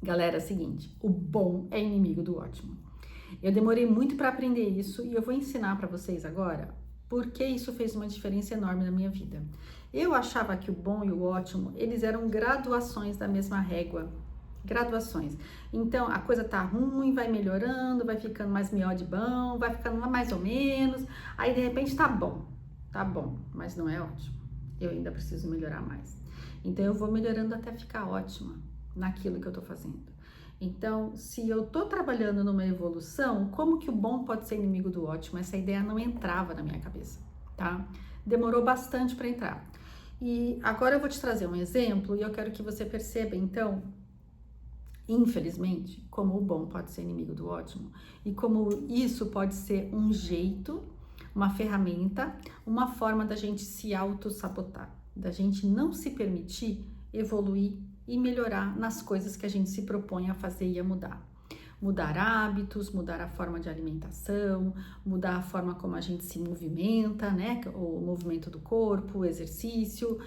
Galera, é o seguinte, o bom é inimigo do ótimo. Eu demorei muito para aprender isso e eu vou ensinar para vocês agora porque isso fez uma diferença enorme na minha vida. Eu achava que o bom e o ótimo, eles eram graduações da mesma régua. Graduações. Então, a coisa tá ruim, vai melhorando, vai ficando mais mió de bom, vai ficando lá mais ou menos, aí de repente tá bom, mas não é ótimo. Eu ainda preciso melhorar mais. Então, eu vou melhorando até ficar ótima naquilo que eu tô fazendo. Então, se eu tô trabalhando numa evolução, como que o bom pode ser inimigo do ótimo? Essa ideia não entrava na minha cabeça, tá? Demorou bastante para entrar. E agora eu vou te trazer um exemplo e eu quero que você perceba, então, infelizmente, como o bom pode ser inimigo do ótimo e como isso pode ser um jeito, uma ferramenta, uma forma da gente se auto-sabotar, da gente não se permitir evoluir e melhorar nas coisas que a gente se propõe a fazer e a mudar. Mudar hábitos, mudar a forma de alimentação, mudar a forma como a gente se movimenta, né? O movimento do corpo, o exercício,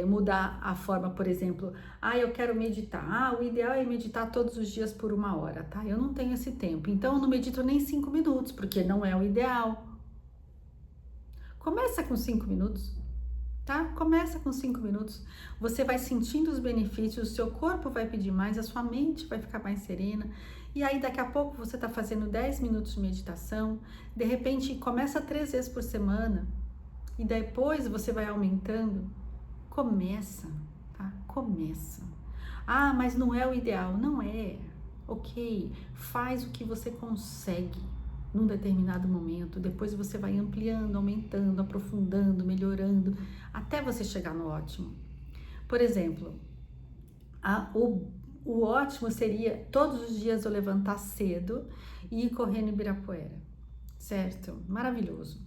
mudar a forma, por exemplo, eu quero meditar, o ideal é meditar todos os dias por 1 hora, tá? Eu não tenho esse tempo, então eu não medito nem 5 minutos, porque não é o ideal. Começa com 5 minutos. Tá? Começa com 5 minutos, você vai sentindo os benefícios, o seu corpo vai pedir mais, a sua mente vai ficar mais serena, e aí daqui a pouco você tá fazendo 10 minutos de meditação, de repente começa 3 vezes por semana, e depois você vai aumentando, começa, tá? Começa. Mas não é o ideal, não é, ok, faz o que você consegue, num determinado momento, depois você vai ampliando, aumentando, aprofundando, melhorando, até você chegar no ótimo. Por exemplo, o ótimo seria todos os dias eu levantar cedo e ir correr no Ibirapuera, certo? Maravilhoso.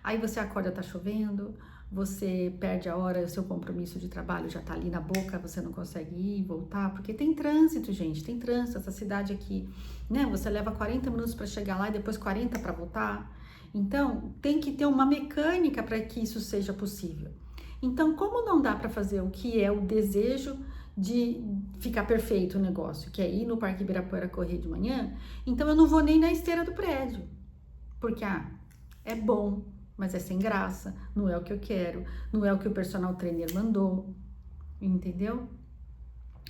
Aí você acorda, tá chovendo, você perde a hora, o seu compromisso de trabalho já tá ali na boca, você não consegue ir e voltar, porque tem trânsito, gente, tem trânsito, essa cidade aqui, né? Você leva 40 minutos para chegar lá e depois 40 para voltar. Então, tem que ter uma mecânica para que isso seja possível. Então, como não dá para fazer o que é o desejo de ficar perfeito o negócio, que é ir no Parque Ibirapuera correr de manhã, então eu não vou nem na esteira do prédio, porque é bom, mas é sem graça, não é o que eu quero, não é o que o personal trainer mandou, entendeu?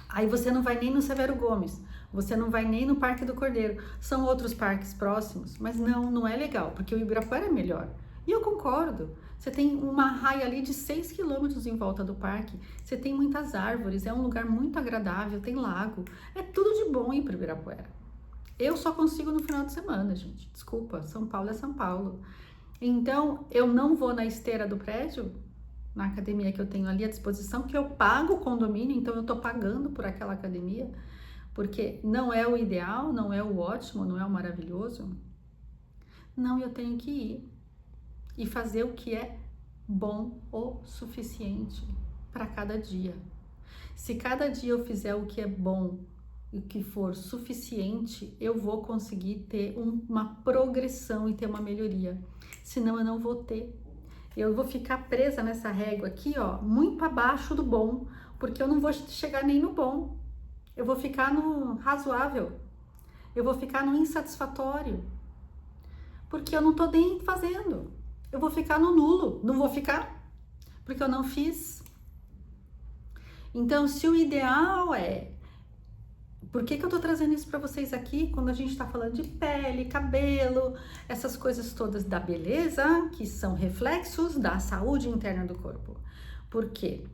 Aí você não vai nem no Severo Gomes, você não vai nem no Parque do Cordeiro, são outros parques próximos, mas não é legal, porque o Ibirapuera é melhor. E eu concordo, você tem uma raia ali de 6 quilômetros em volta do parque, você tem muitas árvores, é um lugar muito agradável, tem lago, é tudo de bom ir para o Ibirapuera. Eu só consigo no final de semana, gente, desculpa, São Paulo é São Paulo. Então, eu não vou na esteira do prédio, na academia que eu tenho ali à disposição, que eu pago o condomínio, então eu tô pagando por aquela academia, porque não é o ideal, não é o ótimo, não é o maravilhoso. Não, eu tenho que ir e fazer o que é bom o suficiente para cada dia. Se cada dia eu fizer o que é bom e o que for suficiente, eu vou conseguir ter uma progressão e ter uma melhoria. Senão eu não vou ter. Eu vou ficar presa nessa régua aqui, ó, muito abaixo do bom, porque eu não vou chegar nem no bom. Eu vou ficar no razoável. Eu vou ficar no insatisfatório. Porque eu não tô nem fazendo. Eu vou ficar no nulo. Não vou ficar porque eu não fiz. Então, se o ideal é... Por que eu tô trazendo isso para vocês aqui quando a gente tá falando de pele, cabelo, essas coisas todas da beleza, que são reflexos da saúde interna do corpo? Porque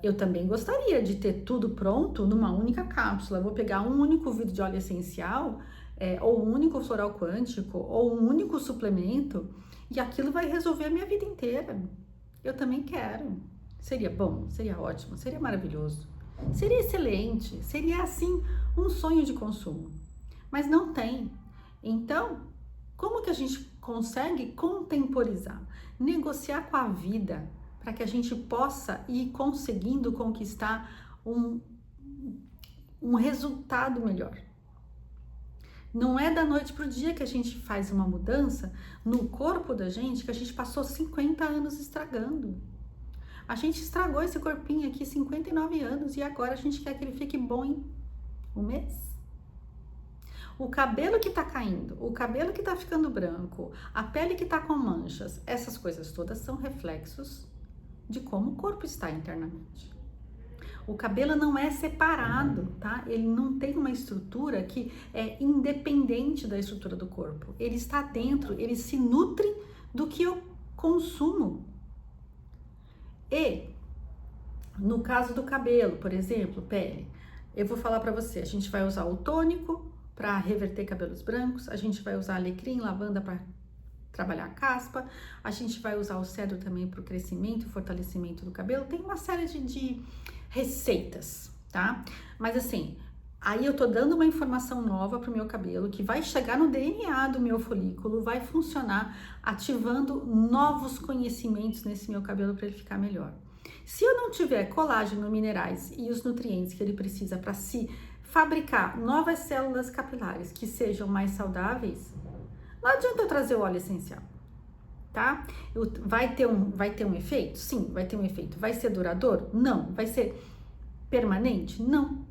eu também gostaria de ter tudo pronto numa única cápsula. Eu vou pegar um único vidro de óleo essencial, ou um único floral quântico, ou um único suplemento, e aquilo vai resolver a minha vida inteira. Eu também quero. Seria bom, seria ótimo, seria maravilhoso. Seria excelente, seria assim um sonho de consumo, mas não tem. Então, como que a gente consegue contemporizar, negociar com a vida para que a gente possa ir conseguindo conquistar um resultado melhor? Não é da noite para o dia que a gente faz uma mudança no corpo da gente que a gente passou 50 anos estragando. A gente estragou esse corpinho aqui 59 anos e agora a gente quer que ele fique bom Um mês? O cabelo que tá caindo, o cabelo que tá ficando branco, a pele que tá com manchas, essas coisas todas são reflexos de como o corpo está internamente. O cabelo não é separado, tá? Ele não tem uma estrutura que é independente da estrutura do corpo. Ele está dentro, ele se nutre do que eu consumo. E no caso do cabelo, por exemplo, pele, eu vou falar para você, a gente vai usar o tônico para reverter cabelos brancos, a gente vai usar alecrim, lavanda para trabalhar a caspa, a gente vai usar o cedro também para o crescimento e fortalecimento do cabelo. Tem uma série de receitas, tá? Mas assim, aí eu tô dando uma informação nova pro meu cabelo que vai chegar no DNA do meu folículo, vai funcionar ativando novos conhecimentos nesse meu cabelo para ele ficar melhor. Se eu não tiver colágeno, minerais e os nutrientes que ele precisa para se fabricar novas células capilares que sejam mais saudáveis, não adianta eu trazer o óleo essencial, tá? Vai ter um efeito? Sim, vai ter um efeito. Vai ser duradouro? Não. Vai ser permanente? Não.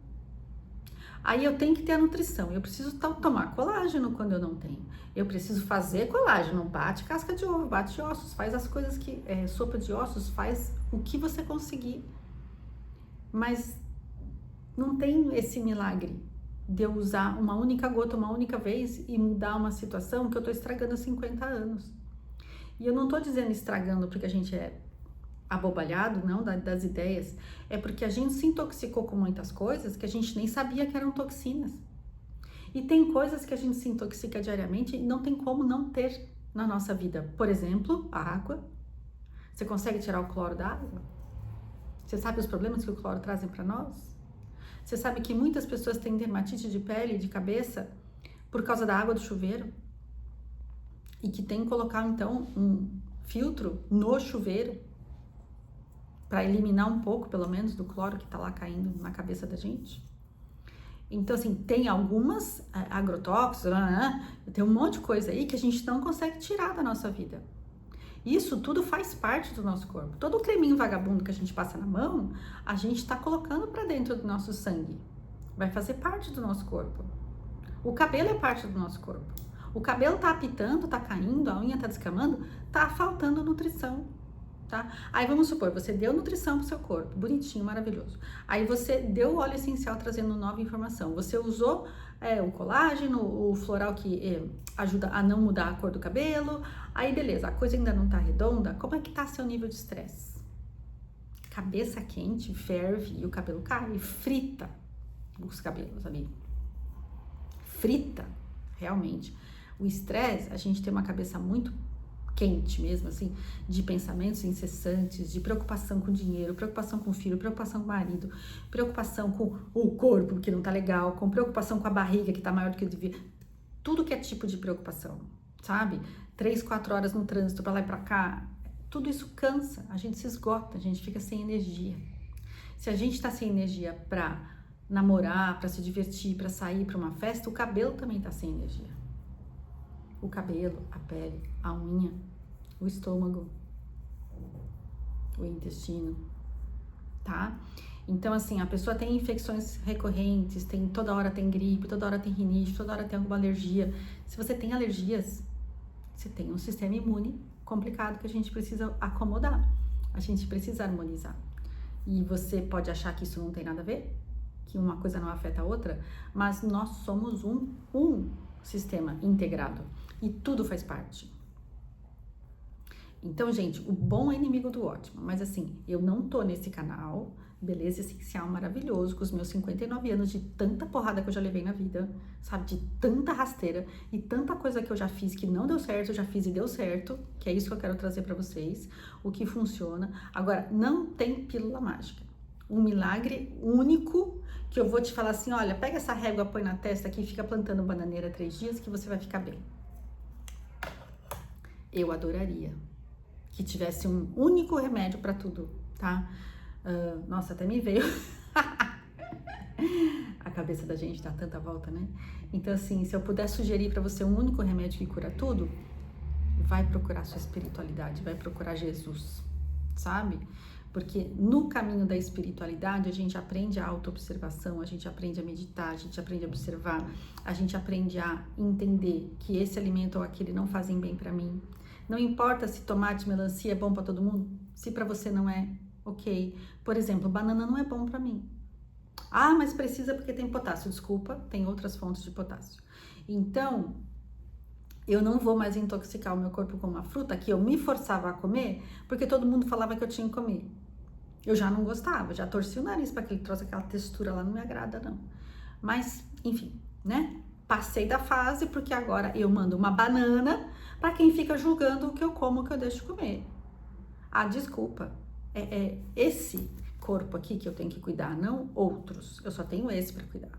Aí eu tenho que ter a nutrição. Eu preciso tomar colágeno quando eu não tenho. Eu preciso fazer colágeno. Bate casca de ovo, bate ossos, faz as coisas que... sopa de ossos, faz o que você conseguir. Mas não tem esse milagre de eu usar uma única gota, uma única vez e mudar uma situação que eu tô estragando há 50 anos. E eu não tô dizendo estragando porque a gente é abobalhado, não, das ideias. É porque a gente se intoxicou com muitas coisas que a gente nem sabia que eram toxinas. E tem coisas que a gente se intoxica diariamente e não tem como não ter na nossa vida. Por exemplo, a água. Você consegue tirar o cloro da água? Você sabe os problemas que o cloro trazem para nós? Você sabe que muitas pessoas têm dermatite de pele e de cabeça por causa da água do chuveiro? E que tem que colocar, então, um filtro no chuveiro para eliminar um pouco, pelo menos, do cloro que tá lá caindo na cabeça da gente. Então, assim, tem algumas agrotóxicos, tem um monte de coisa aí que a gente não consegue tirar da nossa vida. Isso tudo faz parte do nosso corpo. Todo o creminho vagabundo que a gente passa na mão, a gente tá colocando para dentro do nosso sangue. Vai fazer parte do nosso corpo. O cabelo é parte do nosso corpo. O cabelo tá apitando, tá caindo, a unha tá descamando, tá faltando nutrição, tá? Aí vamos supor, você deu nutrição pro seu corpo, bonitinho, maravilhoso. Aí você deu o óleo essencial trazendo nova informação. Você usou o colágeno, o floral que ajuda a não mudar a cor do cabelo. Aí beleza, a coisa ainda não tá redonda. Como é que tá seu nível de estresse? Cabeça quente, ferve e o cabelo cai, frita os cabelos ali. Frita, realmente. O estresse, a gente tem uma cabeça muito quente mesmo, assim, de pensamentos incessantes, de preocupação com dinheiro, preocupação com o filho, preocupação com o marido, preocupação com o corpo que não tá legal, com preocupação com a barriga que tá maior do que devia. Tudo que é tipo de preocupação, sabe? 3, 4 horas no trânsito pra lá e pra cá, tudo isso cansa, a gente se esgota, a gente fica sem energia. Se a gente tá sem energia pra namorar, pra se divertir, pra sair pra uma festa, o cabelo também tá sem energia. O cabelo, a pele, a unha, o estômago, o intestino, tá? Então, assim, a pessoa tem infecções recorrentes, toda hora tem gripe, toda hora tem rinite, toda hora tem alguma alergia. Se você tem alergias, você tem um sistema imune complicado que a gente precisa acomodar, a gente precisa harmonizar. E você pode achar que isso não tem nada a ver, que uma coisa não afeta a outra, mas nós somos um sistema integrado e tudo faz parte. Então, gente, o bom é inimigo do ótimo, mas assim, eu não tô nesse canal, beleza essencial, maravilhoso, com os meus 59 anos de tanta porrada que eu já levei na vida, sabe, de tanta rasteira e tanta coisa que eu já fiz que não deu certo, eu já fiz e deu certo, que é isso que eu quero trazer pra vocês, o que funciona. Agora, não tem pílula mágica, um milagre único que eu vou te falar assim, olha, pega essa régua, põe na testa aqui e fica plantando bananeira 3 dias que você vai ficar bem. Eu adoraria que tivesse um único remédio para tudo, tá? Nossa, até me veio. A cabeça da gente dá tanta volta, né? Então, assim, se eu puder sugerir para você um único remédio que cura tudo, vai procurar sua espiritualidade, vai procurar Jesus, sabe? Porque no caminho da espiritualidade a gente aprende a autoobservação, a gente aprende a meditar, a gente aprende a observar, a gente aprende a entender que esse alimento ou aquele não fazem bem para mim. Não importa se tomate, melancia é bom para todo mundo, se para você não é, ok. Por exemplo, banana não é bom para mim. Ah, mas precisa porque tem potássio. Desculpa, tem outras fontes de potássio. Então, eu não vou mais intoxicar o meu corpo com uma fruta que eu me forçava a comer porque todo mundo falava que eu tinha que comer. Eu já não gostava, já torci o nariz para aquele troço, aquela textura lá não me agrada não. Mas, enfim, né? Passei da fase porque agora eu mando uma banana para quem fica julgando o que eu como, o que eu deixo de comer. Ah, desculpa, é esse corpo aqui que eu tenho que cuidar, não outros. Eu só tenho esse para cuidar.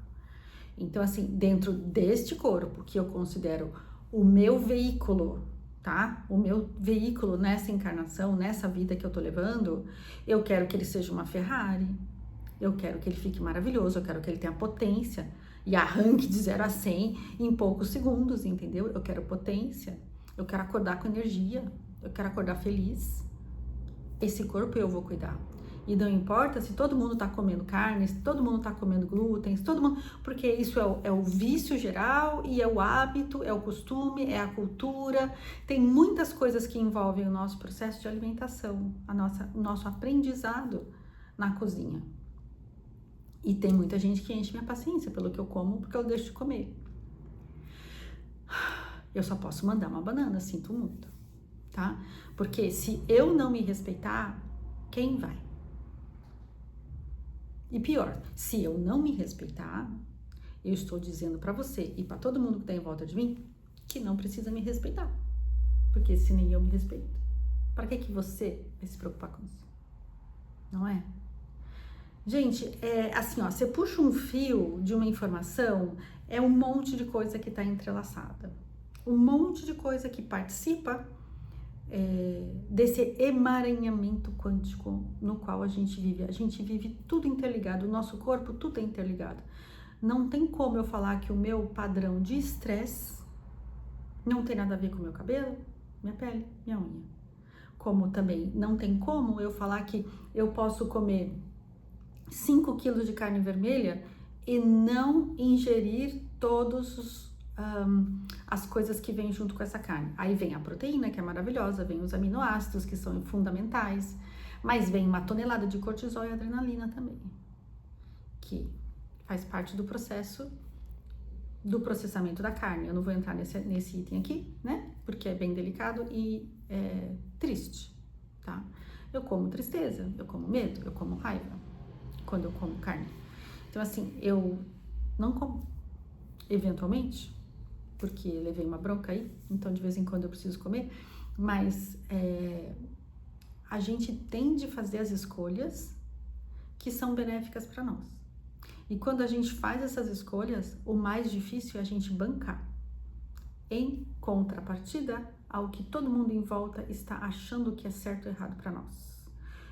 Então, assim, dentro deste corpo que eu considero o meu veículo, tá? O meu veículo nessa encarnação, nessa vida que eu tô levando, eu quero que ele seja uma Ferrari, eu quero que ele fique maravilhoso, eu quero que ele tenha potência e arranque de 0 a 100 em poucos segundos, entendeu? Eu quero potência, eu quero acordar com energia, eu quero acordar feliz. Esse corpo eu vou cuidar. E não importa se todo mundo tá comendo carne, se todo mundo tá comendo glúten, se todo mundo... Porque isso é o vício geral e é o hábito, é o costume, é a cultura. Tem muitas coisas que envolvem o nosso processo de alimentação, o nosso aprendizado na cozinha. E tem muita gente que enche minha paciência pelo que eu como, porque eu deixo de comer. Eu só posso mandar uma banana, sinto muito, tá? Porque se eu não me respeitar, quem vai? E pior, se eu não me respeitar, eu estou dizendo para você e para todo mundo que está em volta de mim que não precisa me respeitar. Porque se nem eu me respeito, para que você vai se preocupar com isso? Não é? Gente, é assim, ó, você puxa um fio de uma informação, é um monte de coisa que está entrelaçada. Um monte de coisa que participa desse emaranhamento quântico no qual a gente vive. A gente vive tudo interligado, o nosso corpo tudo é interligado. Não tem como eu falar que o meu padrão de estresse não tem nada a ver com o meu cabelo, minha pele, minha unha. Como também não tem como eu falar que eu posso comer 5 quilos de carne vermelha e não ingerir todos as coisas que vêm junto com essa carne. Aí vem a proteína, que é maravilhosa, vem os aminoácidos, que são fundamentais, mas vem uma tonelada de cortisol e adrenalina também, que faz parte do processo do processamento da carne. Eu não vou entrar nesse item aqui, né? Porque é bem delicado e triste, tá? Eu como tristeza, eu como medo, eu como raiva quando eu como carne. Então, assim, eu não como, eventualmente, porque levei uma bronca aí, então de vez em quando eu preciso comer, mas a gente tende a fazer as escolhas que são benéficas para nós. E quando a gente faz essas escolhas, o mais difícil é a gente bancar, em contrapartida ao que todo mundo em volta está achando que é certo ou errado para nós.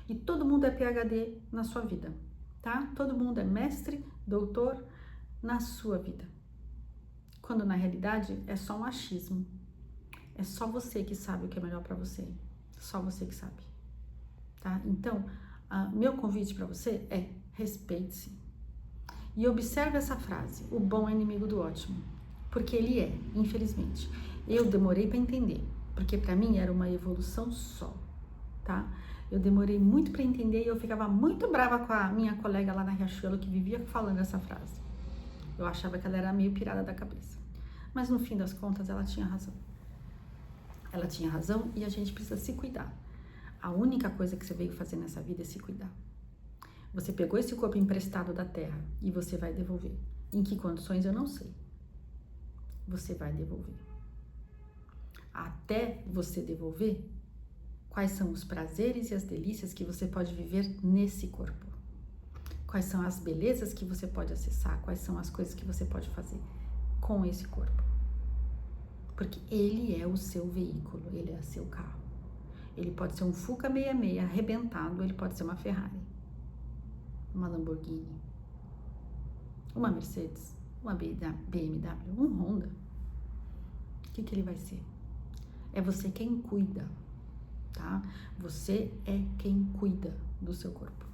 E todo mundo é PhD na sua vida, tá? Todo mundo é mestre, doutor na sua vida. Quando na realidade é só um achismo. É só você que sabe o que é melhor para você. Só você que sabe, tá? Então, meu convite para você é: respeite-se. E observe essa frase: o bom é inimigo do ótimo. Porque ele é, infelizmente. Eu demorei para entender, porque para mim era uma evolução só, tá? Eu demorei muito para entender e eu ficava muito brava com a minha colega lá na Riachuelo que vivia falando essa frase. Eu achava que ela era meio pirada da cabeça. Mas no fim das contas ela tinha razão. Ela tinha razão e a gente precisa se cuidar. A única coisa que você veio fazer nessa vida é se cuidar. Você pegou esse corpo emprestado da terra e você vai devolver. Em que condições eu não sei. Você vai devolver. Até você devolver, quais são os prazeres e as delícias que você pode viver nesse corpo? Quais são as belezas que você pode acessar? Quais são as coisas que você pode fazer com esse corpo? Porque ele é o seu veículo, ele é seu carro. Ele pode ser um Fuca 66 arrebentado, ele pode ser uma Ferrari, uma Lamborghini, uma Mercedes, uma BMW, um Honda. O que ele vai ser? É você quem cuida, tá? Você é quem cuida. do seu corpo.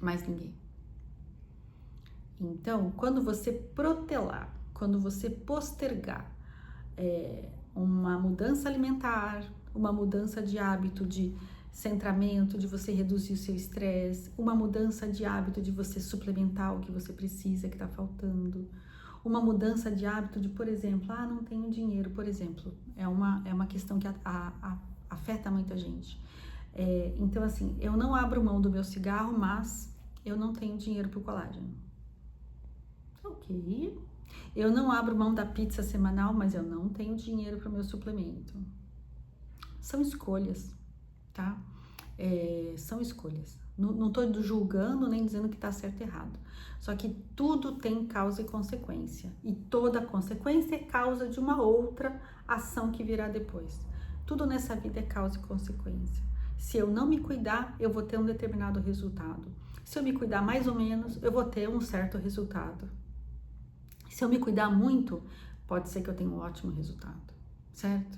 Mais ninguém. Então, quando você protelar, quando você postergar uma mudança alimentar, uma mudança de hábito de centramento, de você reduzir o seu estresse, uma mudança de hábito de você suplementar o que você precisa, que está faltando, uma mudança de hábito de, por exemplo, não tenho dinheiro, por exemplo, é uma questão que afeta muita gente. Então, assim, eu não abro mão do meu cigarro, mas eu não tenho dinheiro para o colágeno. Ok. Eu não abro mão da pizza semanal, mas eu não tenho dinheiro para o meu suplemento. São escolhas, tá? São escolhas. Não estou julgando nem dizendo que está certo e errado. Só que tudo tem causa e consequência. E toda consequência é causa de uma outra ação que virá depois. Tudo nessa vida é causa e consequência. Se eu não me cuidar, eu vou ter um determinado resultado. Se eu me cuidar mais ou menos, eu vou ter um certo resultado. Se eu me cuidar muito, pode ser que eu tenha um ótimo resultado, certo?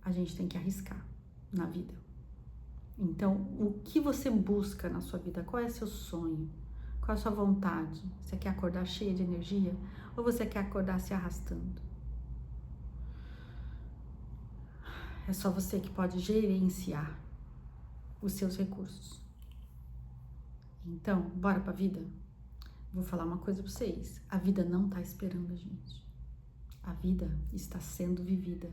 A gente tem que arriscar na vida. Então, o que você busca na sua vida? Qual é seu sonho? Qual é a sua vontade? Você quer acordar cheia de energia? Ou você quer acordar se arrastando? É só você que pode gerenciar os seus recursos. Então, bora pra vida? Vou falar uma coisa pra vocês. A vida não tá esperando a gente. A vida está sendo vivida.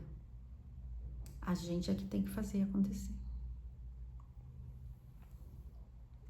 A gente é que tem que fazer acontecer.